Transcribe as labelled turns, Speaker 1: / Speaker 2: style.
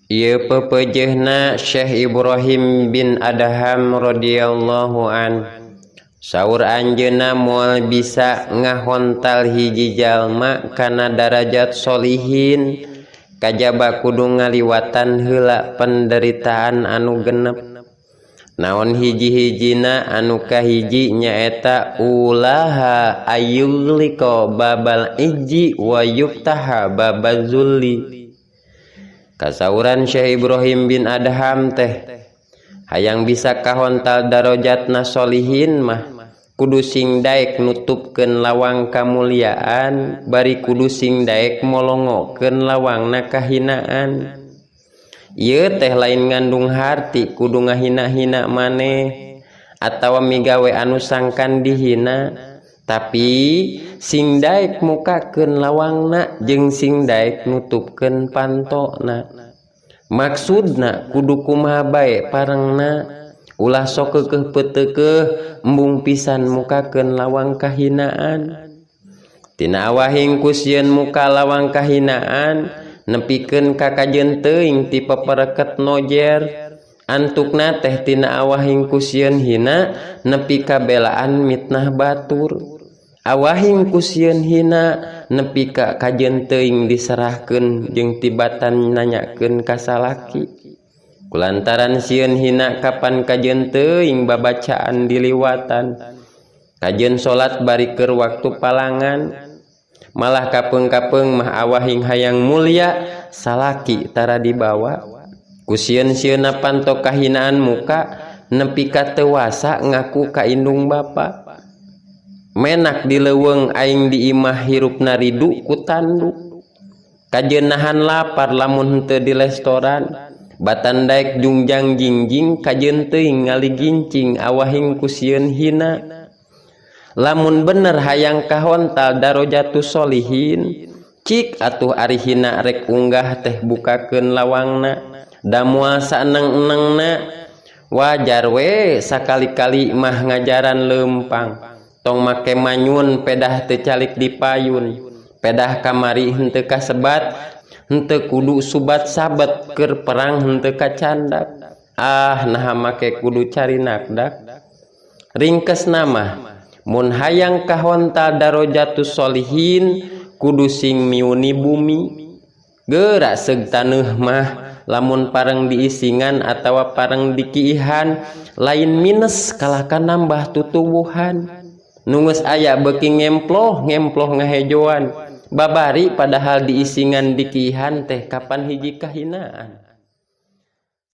Speaker 1: Ieu pepeujeuhna Syekh Ibrahim bin Adham radhiyallahu an. Saur anjeunna moal bisa ngahontal hiji jalma kana darajat solihin, kajaba kudu ngaliwatan heula penderitaan anu genep. Naon hiji-hijina anu kahiji nyaeta ulaha ayyughliqa babal ijji wa yuftaha babazulli. Kasauran Syekh Ibrahim bin Adham teh, hayang bisa kahontal darajatna solihin mah kudu sing daek nutupkeun lawang kamuliaan, bari kudu sing daek molongokeun lawangna kahinaan. Ieu teh lain ngandung harti kudu ngahina-hina maneh atawa migawe anu sangkan dihina, tapi sing daek mukakeun lawangna jeung sing daek nutupkeun pantona. Maksudna kudu kumaha bae parengna, ulah sok keukeuh peuteukeuh embung pisan mukakeun lawang kahinaan. Tina awahing ku sieun muka lawang kahinaan nepikeun ka kajeun teuing ti papareket nojer. Antukna teh tina awahing ku sieun hina nepi ka belaan mitnah batur. Awahing ku sieun hina nepi ka kajeun teuing diserahkeun jeung tibatan nanyakeun ka salaki. Kulantaran sieun hina kapan kajeun teuing babacaan diliwatan. Kajeun salat bari keur waktu palangan. Malah kapeung-kapeung mah awahing hayang mulya salaki tara dibawa. Ku sieun-sieunna panto kahinaan muka nepi ka teu wasa ngaku ka indung bapa. Menak dileuweung aing di imah hirupna ridu ku tanduk. Kajeun nahan lapar lamun henteu di restoran. Batan daek jungjang jingjing kajeun teuing ngali gincing awahing ku sieun hina. Lamun bener hayang kahontal darajatus solihin, cik atuh ari hina rek unggah teh bukakeun lawangna. Da moal saeneng-enengna, wajar we sakali-kali mah ngajaran leumpang. Tong make manyun pedah teu calik dipayun, pedah kamari henteu kasebat, henteu kudu subat sabet keur perang henteu kacandak. Naha make kudu cari nakdak. Ringkesna mah mun hayang kahontal darajatus solihin kudu sing miuni bumi. Geura seug taneuh mah lamun pareng diisingan atawa pareng dikiihan lain minus kalahkan nambah tutuwuhan. Nunggus aya beuki ngemploh ngahejoan babari padahal diisingan dikihan teh kapan hiji kahinaan.